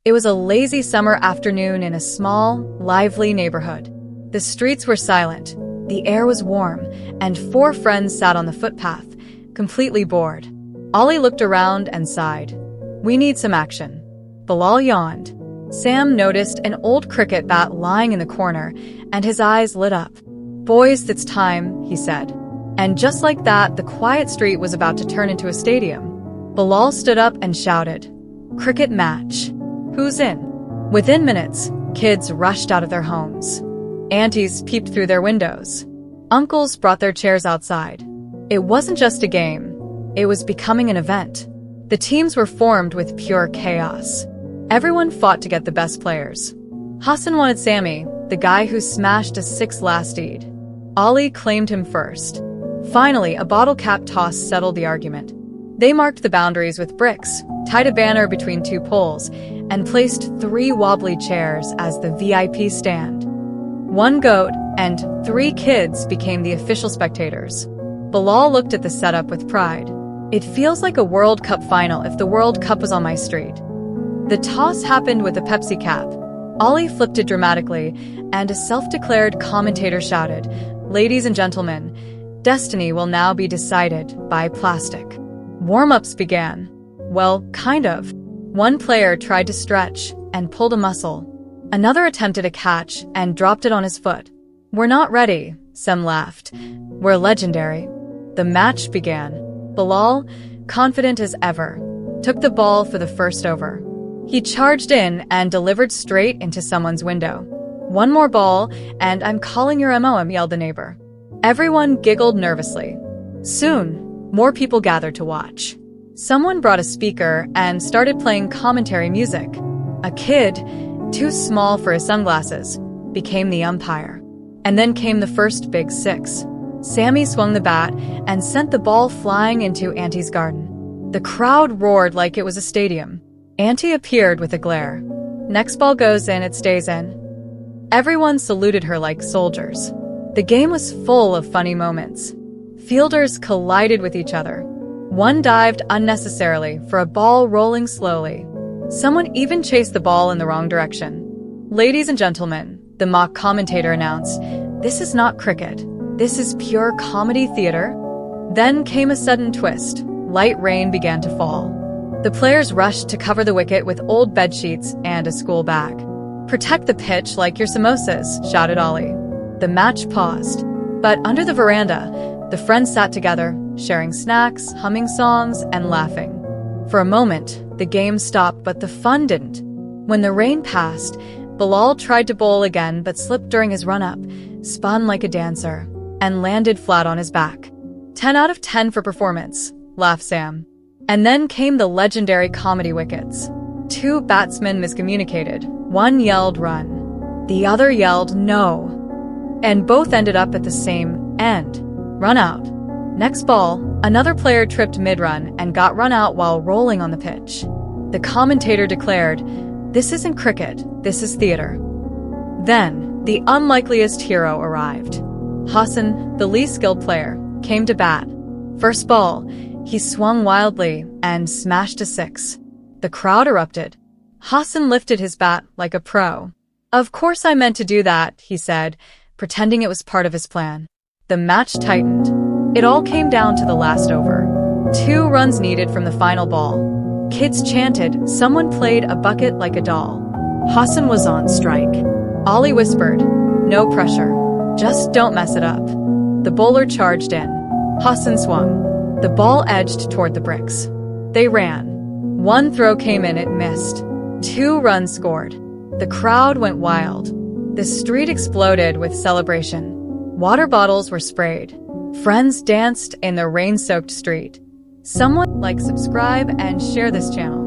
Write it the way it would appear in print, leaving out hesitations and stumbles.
It was a lazy summer afternoon in a small, lively neighborhood. The streets were silent, the air was warm, and four friends sat on the footpath, completely bored. Ollie looked around and sighed. "We need some action." Bilal yawned. Sam noticed an old cricket bat lying in the corner, and his eyes lit up. "Boys, it's time," he said. And just like that, the quiet street was about to turn into a stadium. Bilal stood up and shouted, "Cricket match. Who's in?" Within minutes, kids rushed out of their homes. Aunties peeped through their windows. Uncles brought their chairs outside. It wasn't just a game. It was becoming an event. The teams were formed with pure chaos. Everyone fought to get the best players. Hassan wanted Sammy, the guy who smashed a 6 last Eid. Ollie claimed him first. Finally, a bottle cap toss settled the argument. They marked the boundaries with bricks, tied a banner between 2 poles, and placed 3 wobbly chairs as the VIP stand. 1 goat and 3 kids became the official spectators. Bilal looked at the setup with pride. "It feels like a World Cup final if the World Cup was on my street." The toss happened with a Pepsi cap. Ollie flipped it dramatically, and a self-declared commentator shouted, "Ladies and gentlemen, destiny will now be decided by plastic." Warm-ups began. Well, kind of. One player tried to stretch and pulled a muscle. Another attempted a catch and dropped it on his foot. "We're not ready," Sem laughed. "We're legendary." The match began. Bilal, confident as ever, took the ball for the first over. He charged in and delivered straight into someone's window. "One more ball, and I'm calling your MOM," yelled the neighbor. Everyone giggled nervously. Soon, more people gathered to watch. Someone brought a speaker and started playing commentary music. A kid, too small for his sunglasses, became the umpire. And then came the first big 6. Sammy swung the bat and sent the ball flying into Auntie's garden. The crowd roared like it was a stadium. Auntie appeared with a glare. "Next ball goes in, it stays in." Everyone saluted her like soldiers. The game was full of funny moments. Fielders collided with each other. One dived unnecessarily for a ball rolling slowly. Someone even chased the ball in the wrong direction. "Ladies and gentlemen," the mock commentator announced, "this is not cricket. This is pure comedy theater." Then came a sudden twist. Light rain began to fall. The players rushed to cover the wicket with old bedsheets and a school bag. "Protect the pitch like your samosas," shouted Ollie. The match paused. But under the veranda, the friends sat together, sharing snacks, humming songs, and laughing. For a moment, the game stopped, but the fun didn't. When the rain passed, Bilal tried to bowl again but slipped during his run-up, spun like a dancer, and landed flat on his back. 10 out of 10 for performance, laughed Sam. And then came the legendary comedy wickets. 2 batsmen miscommunicated. One yelled run. The other yelled no. And both ended up at the same end. Run out. Next ball, another player tripped mid-run and got run out while rolling on the pitch. The commentator declared, "This isn't cricket, this is theater." Then, the unlikeliest hero arrived. Hassan, the least skilled player, came to bat. First ball, he swung wildly and smashed a 6. The crowd erupted. Hassan lifted his bat like a pro. "Of course I meant to do that," he said, pretending it was part of his plan. The match tightened. It all came down to the last over. 2 runs needed from the final ball. Kids chanted, someone played a bucket like a doll. Hassan was on strike. Ollie whispered, "No pressure. Just don't mess it up." The bowler charged in. Hassan swung. The ball edged toward the bricks. They ran. 1 throw came in, it missed. 2 runs scored. The crowd went wild. The street exploded with celebration. Water bottles were sprayed. Friends danced in the rain-soaked street. Someone like, subscribe, and share this channel.